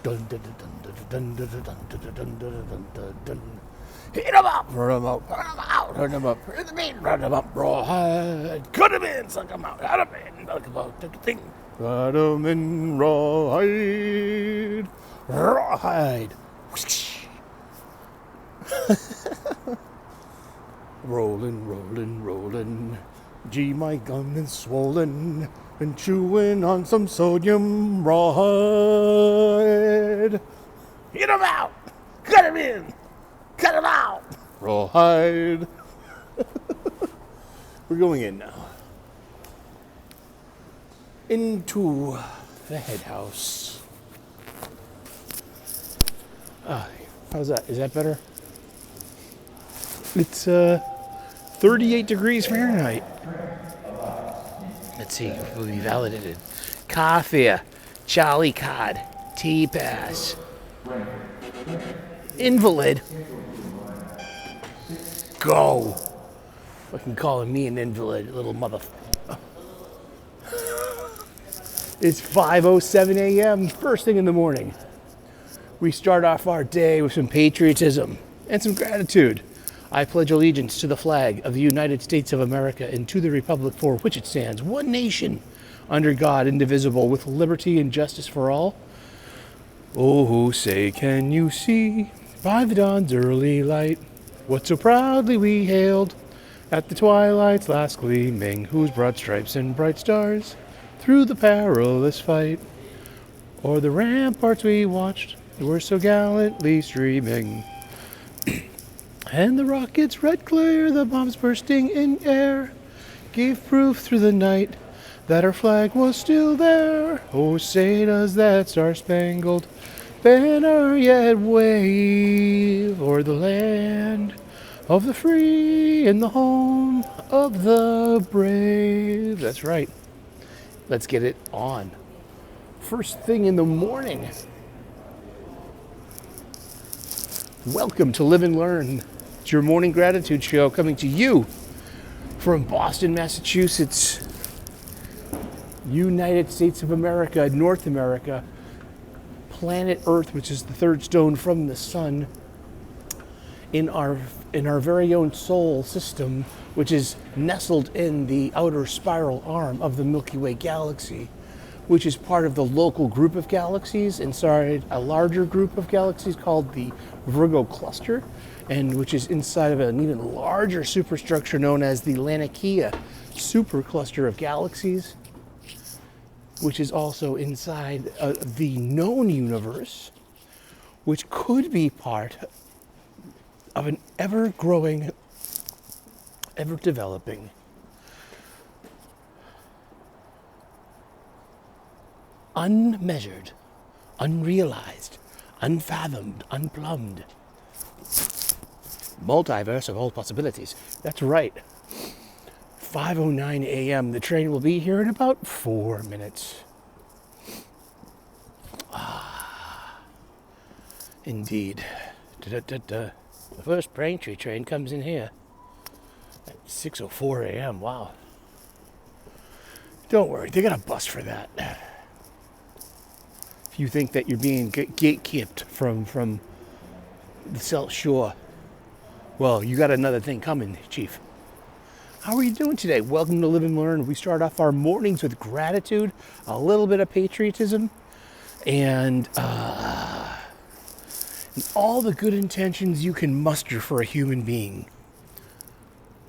Dun, dun, dun, dun, dun, dun, dun, dun, dun, dun, dun, dun, dun, dun. Hit him up, run him up, run him out, run him up, hit him in, run him up, rawhide. Cut him in, suck him out, cut him in, suck him out, take a thing. Cut him in, rawhide, rawhide. Rolling, rolling, rolling. Gee, my gun is swollen. Been chewing on some sodium rawhide. Hit him out! Cut him in! Cut him out! Rawhide. We're going in now. Into the head house. How's that? Is that better? It's 38 degrees Fahrenheit. Let's see if we'll be validated. Coffee, Charlie Cod, T-Pass, Invalid. Go. Fucking calling me an invalid, little mother. It's 5:07 a.m. first thing in the morning. We start off our day with some patriotism and some gratitude. I pledge allegiance to the flag of the United States of America and to the republic for which it stands, one nation, under God, indivisible, with liberty and justice for all. Oh, say, can you see by the dawn's early light what so proudly we hailed at the twilight's last gleaming, whose broad stripes and bright stars through the perilous fight o'er the ramparts we watched were so gallantly streaming. And the rocket's red glare, the bombs bursting in air, gave proof through the night that our flag was still there. Oh, say does that star-spangled banner yet wave o'er the land of the free and the home of the brave. That's right. Let's get it on. First thing in the morning. Welcome to Live and Learn. It's your morning gratitude show coming to you from Boston, Massachusetts, United States of America, North America, planet Earth, which is the third stone from the sun, in our very own solar system, which is nestled in the outer spiral arm of the Milky Way galaxy, which is part of the local group of galaxies inside a larger group of galaxies called the Virgo cluster, and which is inside of an even larger superstructure known as the Laniakea supercluster of galaxies, which is also inside the known universe, which could be part of an ever-growing, ever-developing, unmeasured, unrealized, unfathomed, unplumbed multiverse of all possibilities. That's right. 5:09 a.m. The train will be here in about 4 minutes. Indeed. The first Braintree train comes in here at 6:04 a.m. Wow. Don't worry, they got a bus for that. If you think that you're being gatekept from the South Shore, well, you got another thing coming, Chief. How are you doing today? Welcome to Live and Learn. We start off our mornings with gratitude, a little bit of patriotism, and all the good intentions you can muster for a human being.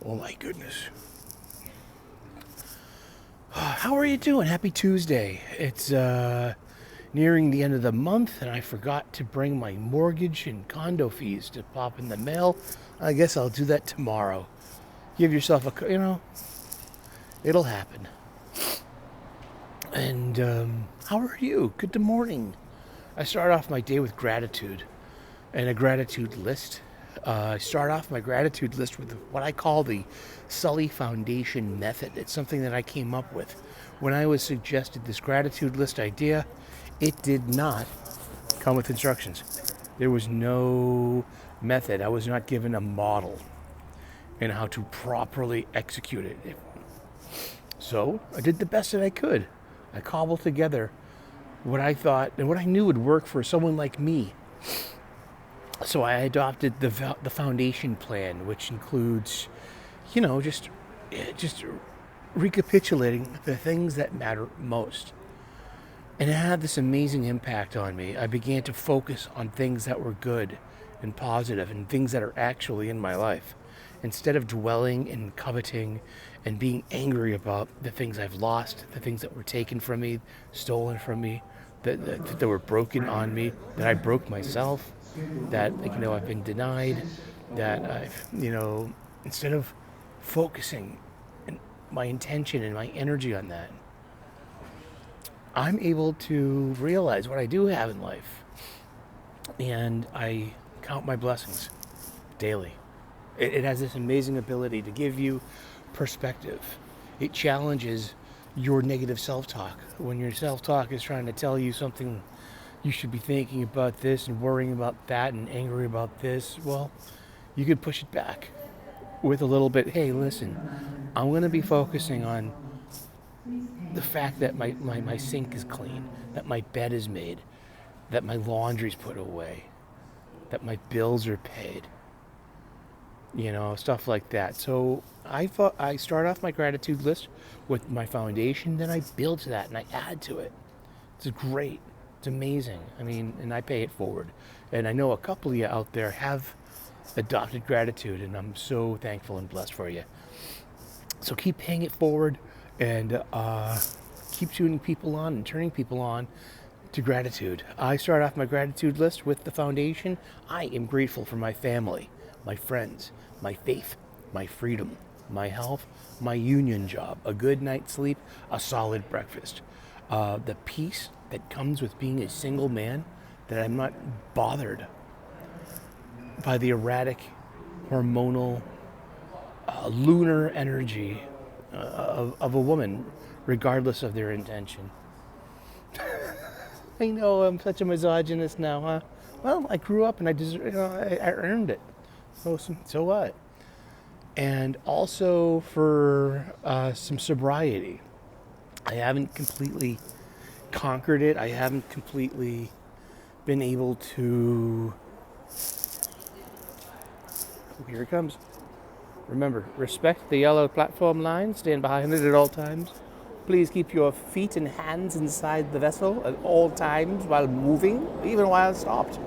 Oh my goodness. How are you doing? Happy Tuesday. It's nearing the end of the month, and I forgot to bring my mortgage and condo fees to pop in the mail. I guess I'll do that tomorrow. Give yourself it'll happen. And how are you? Good morning. I start off my day with gratitude and a gratitude list. I start off my gratitude list with what I call the Sully Foundation method. It's something that I came up with. When I was suggested this gratitude list idea, it did not come with instructions. There was no method. I was not given a model in how to properly execute it. So I did the best that I could. I cobbled together what I thought and what I knew would work for someone like me. So I adopted the foundation plan, which includes, just recapitulating the things that matter most. And it had this amazing impact on me. I began to focus on things that were good and positive and things that are actually in my life, instead of dwelling and coveting and being angry about the things I've lost, the things that were taken from me, stolen from me, that were broken on me, that I broke myself, that I've been denied, that I've instead of focusing my intention and my energy on that, I'm able to realize what I do have in life, and I count my blessings daily. It has this amazing ability to give you perspective. It challenges your negative self-talk. When your self-talk is trying to tell you something, you should be thinking about this and worrying about that and angry about this, well, you could push it back with a little bit, hey, listen, I'm going to be focusing on the fact that my sink is clean, that my bed is made, that my laundry's put away, that my bills are paid, stuff like that. So I start off my gratitude list with my foundation, then I build to that and I add to it. It's great. It's amazing. And I pay it forward. And I know a couple of you out there have adopted gratitude, and I'm so thankful and blessed for you. So keep paying it forward and keep tuning people on and turning people on to gratitude. I start off my gratitude list with the foundation. I am grateful for my family, my friends, my faith, my freedom, my health, my union job, a good night's sleep, a solid breakfast, the peace that comes with being a single man, that I'm not bothered by the erratic, hormonal, lunar energy of a woman, regardless of their intention. I know I'm such a misogynist now, huh? Well, I grew up and I deserve, I earned it. So what? And also for some sobriety. I haven't completely conquered it. I haven't completely been able to... Oh, here it comes. Remember, respect the yellow platform line. Stand behind it at all times. Please keep your feet and hands inside the vessel at all times while moving, even while stopped.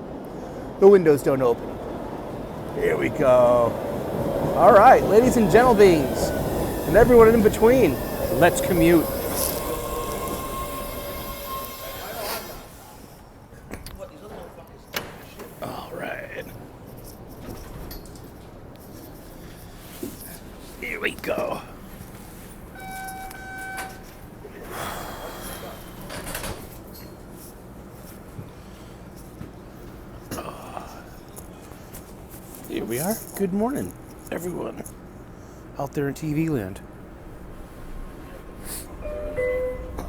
The windows don't open. Here we go. All right, ladies and gentle beings, and everyone in between, let's commute. All right. Here we go. Here we are. Good morning, everyone out there in TV land.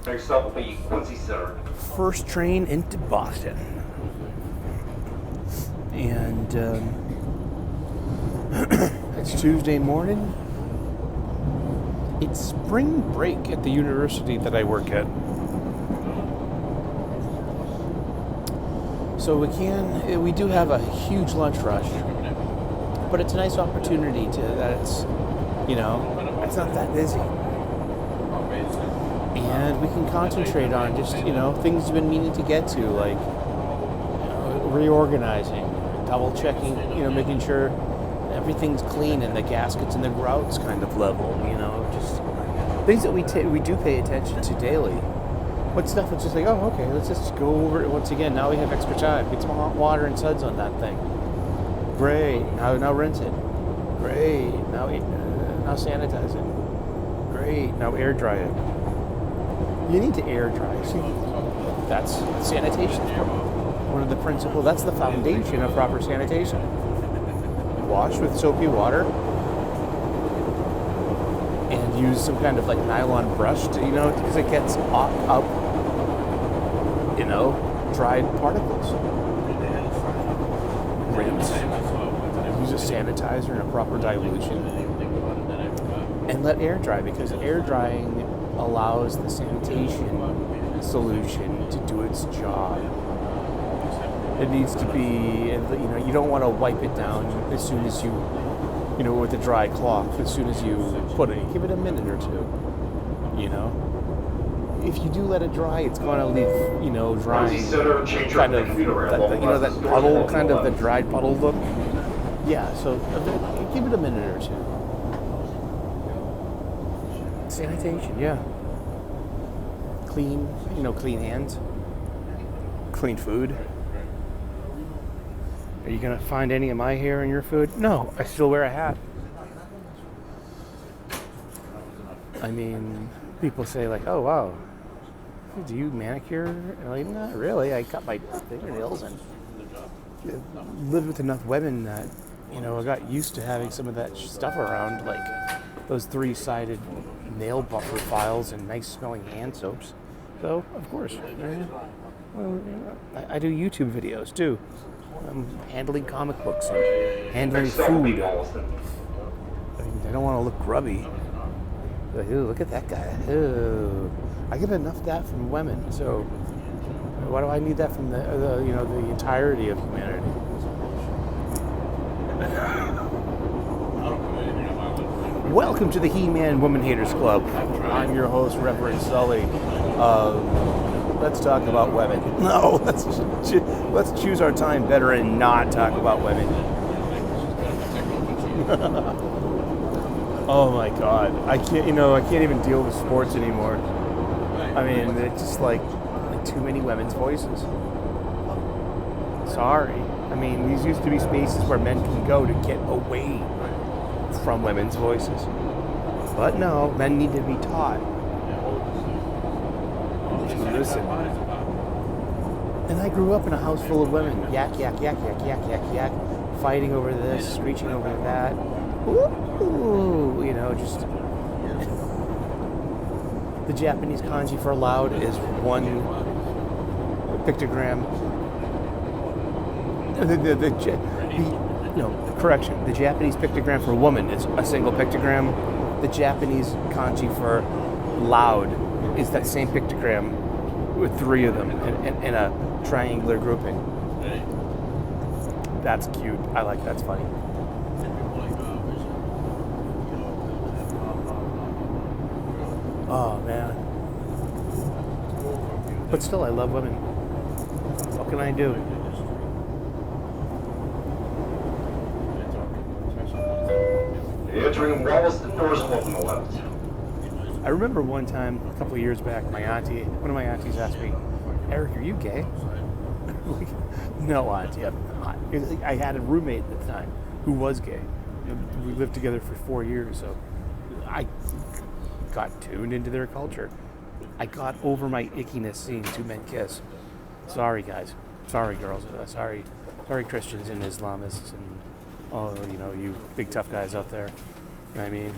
Next stop will be Quincy Center. First train into Boston. And it's Tuesday morning. It's spring break at the university that I work at. So we do have a huge lunch rush, but it's a nice opportunity it's not that busy. And we can concentrate on just, things you've been meaning to get to, like reorganizing, double checking, making sure everything's clean and the gaskets and the grouts kind of level, just things that we do pay attention to daily. What stuff is just like, oh, okay, let's just go over it once again. Now we have extra time. Get some hot water and suds on that thing. Great. Now rinse it. Great. Now sanitize it. Great. Now air dry it. You need to air dry. See, that's sanitation. One of the principles. That's the foundation of proper sanitation. Wash with soapy water. And use some kind of like nylon brush to, because it gets up, dried particles. Rinse. Use a sanitizer and a proper dilution. And let air dry, because air drying allows the sanitation solution to do its job. It needs to be, you don't want to wipe it down as soon as you, with a dry cloth, as soon as you put it. Give it a minute or two, If you do let it dry, it's going to leave, drying kind of, that puddle, kind of the dried puddle look. Yeah, so give it a minute or two. Sanitation, yeah. Clean, clean hands. Clean food. Are you going to find any of my hair in your food? No, I still wear a hat. I mean, people say like, oh, wow, do you manicure? And I'm like, not really. I cut my fingernails and lived with enough women that, I got used to having some of that stuff around, like those 3-sided nail buffer files and nice smelling hand soaps. So, of course, I do YouTube videos too. I'm handling comic books and handling food. I don't want to look grubby. Like, ooh, look at that guy. Ooh. I get enough of that from women, so why do I need that from the entirety of humanity? Welcome to the He-Man Woman Haters Club. I'm your host, Reverend Sully. Let's talk about women. No, let's choose our time better and not talk about women. Oh my God, I can't even deal with sports anymore. I mean, it's just like too many women's voices. Sorry. I mean, these used to be spaces where men can go to get away from women's voices. But no, men need to be taught to listen. And I grew up in a house full of women. Yak, yak, yak, yak, yak, yak, yak. Fighting over this, screeching over that. Ooh, just... The Japanese kanji for loud is one pictogram. Correction. The Japanese pictogram for woman is a single pictogram. The Japanese kanji for loud is that same pictogram with 3 of them in a triangular grouping. That's cute. I like that's funny. Oh, man. But still, I love women. What can I do? Entering Wallace, the doors open the left. I remember one time, a couple of years back, one of my aunties asked me, Eric, are you gay? No, auntie, I'm not. I had a roommate at the time who was gay. We lived together for 4 years, so I got tuned into their culture. I got over my ickiness seeing 2 men kiss. Sorry, guys. Sorry, girls. Sorry, Christians and Islamists and you big tough guys out there. I mean,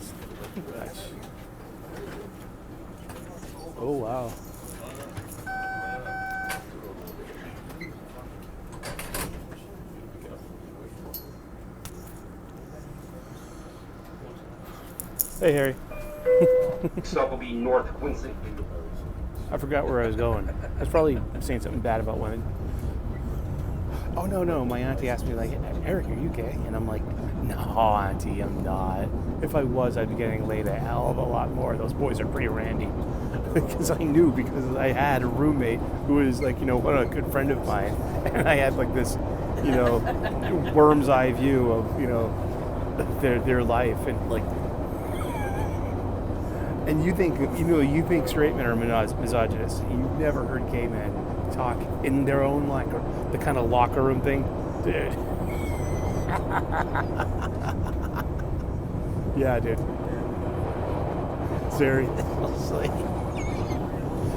oh wow. Hey, Harry. Stop will be North Quincy. I forgot where I was going. I was probably saying something bad about women. Oh, no. My auntie asked me, like, Eric, are you gay? And I'm like, no, auntie, I'm not. If I was, I'd be getting laid a hell of a lot more. Those boys are pretty randy. Because I had a roommate who was, like, a good friend of mine. And I had, like, this, worm's eye view of, their life. And, like, and you think straight men are misogynists. You've never heard gay men talk in their own the kind of locker room thing, dude. Yeah, dude. Seriously.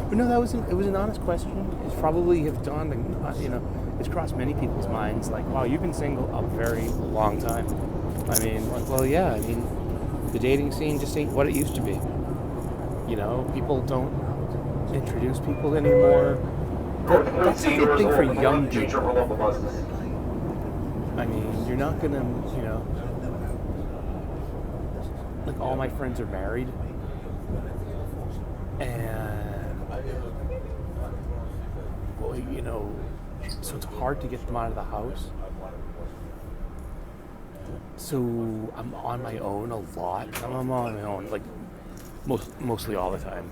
But no, it was an honest question. It's probably have dawned, it's crossed many people's minds. Like, wow, you've been single a very long time. I mean, well, yeah. I mean, the dating scene just ain't what it used to be. People don't introduce people anymore. That's a good thing for young people. I mean, you're not gonna, like all my friends are married, and so it's hard to get them out of the house. So I'm on my own a lot. I'm on my own, like mostly all the time.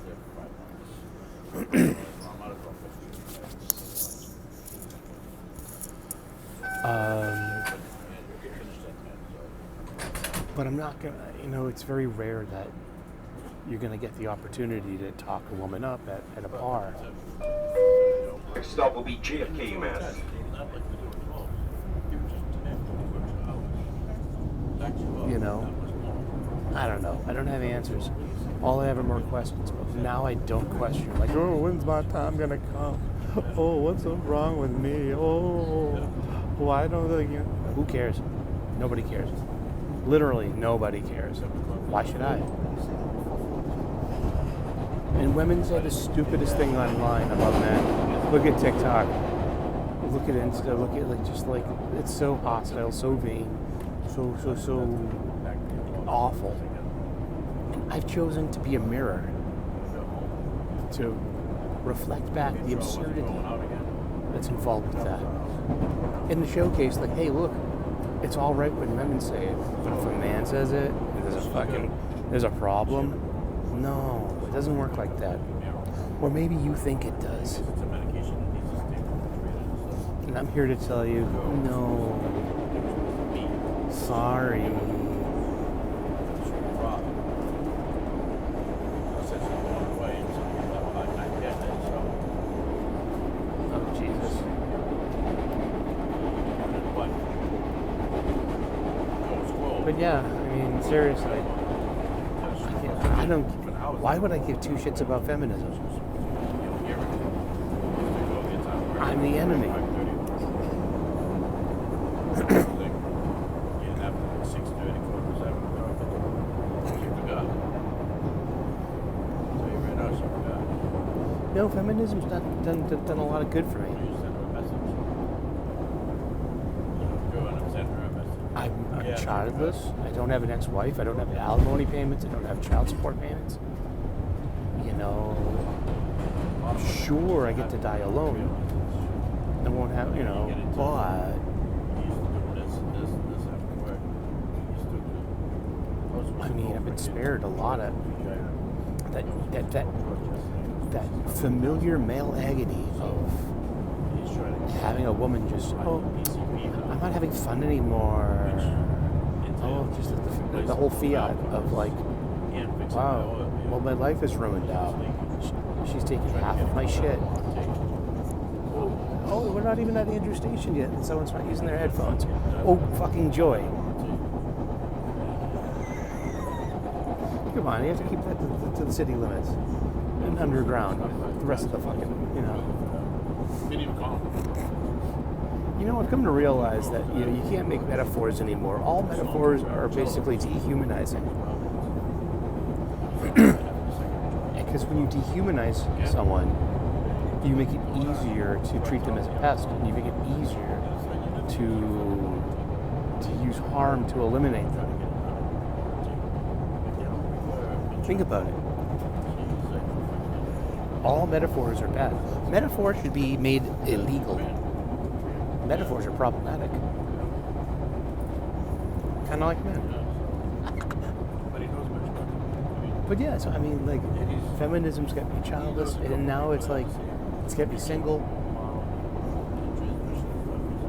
But I'm not gonna, it's very rare that you're gonna get the opportunity to talk a woman up at a bar. Next stop will be JFK, Mass. I don't know. I don't have answers. All I have are more questions. But now I don't question. Like, oh, when's my time gonna come? Oh, what's so wrong with me? Oh, why don't they? Who cares? Nobody cares. Literally, nobody cares. Why should I? And women say the stupidest thing online about men. Look at TikTok. Look at Insta. Look at it's so hostile, so vain, so awful. I've chosen to be a mirror to reflect back the absurdity that's involved with that. In the showcase, like, hey, look, it's all right when women say it, but if a man says it, there's a problem. No, it doesn't work like that. Or maybe you think it does. And I'm here to tell you, no. Sorry. Oh, Jesus. But yeah, I mean, seriously. Why would I give two shits about feminism? I'm the enemy. No, feminism's not done a lot of good for me. I'm childless. I don't have an ex-wife. I don't have alimony payments. I don't have child support payments. Sure, I get to die alone. I won't have, but I mean, I've been spared a lot of that familiar male agony of having a woman just, I'm not having fun anymore. Just the whole fiat of like, wow, well, my life is ruined out. She's taking half of my shit. Oh, we're not even at Andrew Station yet, and someone's not using their headphones. Oh, fucking joy. Come on, you have to keep that to the city limits. And underground. The rest of the fucking, I've come to realize that, you can't make metaphors anymore. All metaphors are basically dehumanizing. Because when you dehumanize someone, you make it easier to treat them as a pest, and you make it easier to use harm to eliminate them. Think about it. All metaphors are bad. Metaphors should be made illegal. Metaphors are problematic. Kind of like men. But yeah, so I mean, like, feminism's got me childless, and now it's like, it's got me single,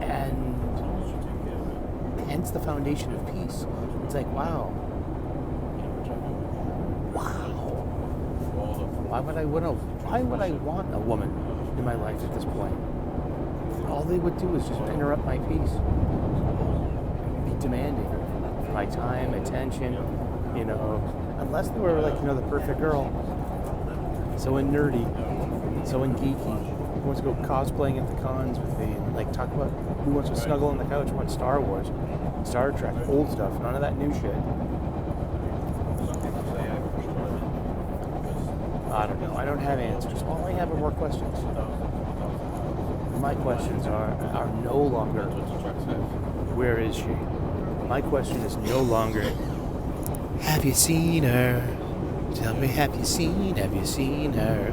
and hence the foundation of peace. It's like, wow. Why would I want a woman in my life at this point? All they would do is just interrupt my peace, be demanding for my time, attention, unless they were like, the perfect girl. So nerdy, so geeky, who wants to go cosplaying at the cons with me, and like talk about who wants to snuggle on the couch and watch Star Wars, Star Trek, old stuff, none of that new shit. I don't know. I don't have answers. All I have are more questions. My questions are no longer, where is she? My question is no longer, have you seen her? Tell me, have you seen her?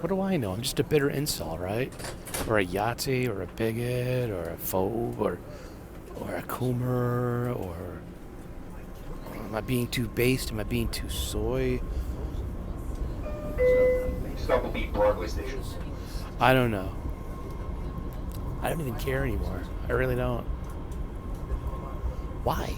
What do I know? I'm just a bitter incel, right? Or a Yahtzee, or a bigot, or a phobe, or a coomer, or am I being too based? Am I being too soy? Stop will be Broadway Station. I don't know. I don't even care anymore. I really don't. Why?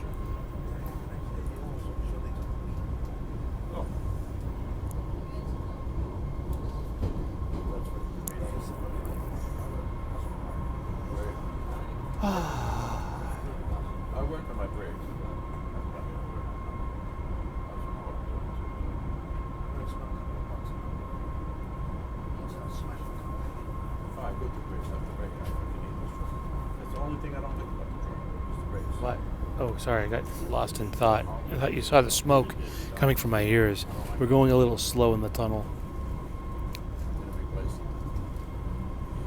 I work on my brakes. I put the brakes on the brake. That's the only thing I don't think about the truck. Just the brakes. What? Oh, sorry, I got lost in thought. I thought you saw the smoke coming from my ears. We're going a little slow in the tunnel. I'm gonna replace it.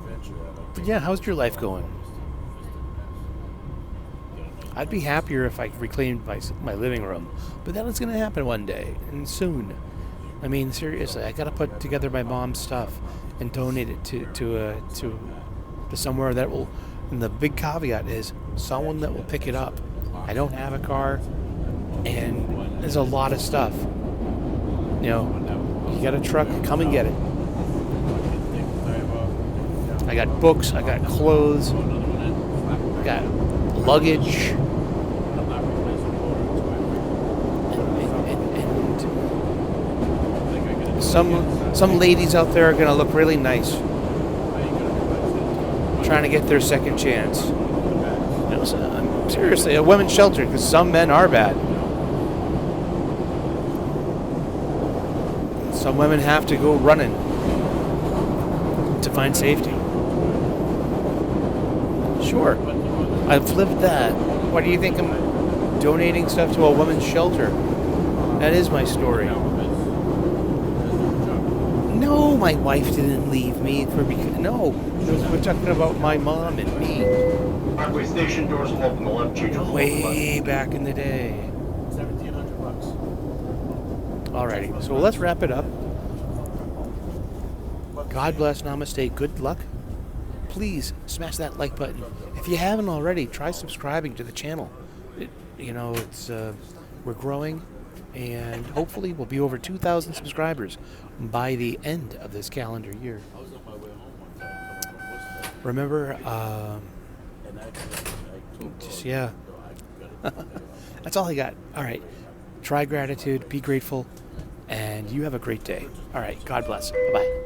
Eventually, I'd like to. But yeah, how's your life going? I'd be happier if I reclaimed my living room, but that is going to happen one day, and soon. I mean, seriously, I got to put together my mom's stuff and donate it to somewhere that will. And the big caveat is someone that will pick it up. I don't have a car, and there's a lot of stuff. You know, you got a truck, come and get it. I got books, I got clothes, I got luggage. And some ladies out there are going to look really nice, trying to get their second chance. You know, so, seriously, a women's shelter, because some men are bad. Some women have to go running to find safety. Sure, I've lived that. Why do you think I'm donating stuff to a women's shelter? That is my story. No, my wife didn't leave me for no. We're talking about my mom and me. Broadway Station doors will open the left change of Way back in the day. $1,700. Alrighty, so let's wrap it up. God bless, namaste, good luck. Please smash that like button. If you haven't already, try subscribing to the channel. It's we're growing, and hopefully we'll be over 2,000 subscribers by the end of this calendar year. I was on my way home one time coming from Worcester, Remember, and I told just, yeah. That's all I got. All right. Try gratitude, be grateful, and you have a great day. All right. God bless. Bye-bye.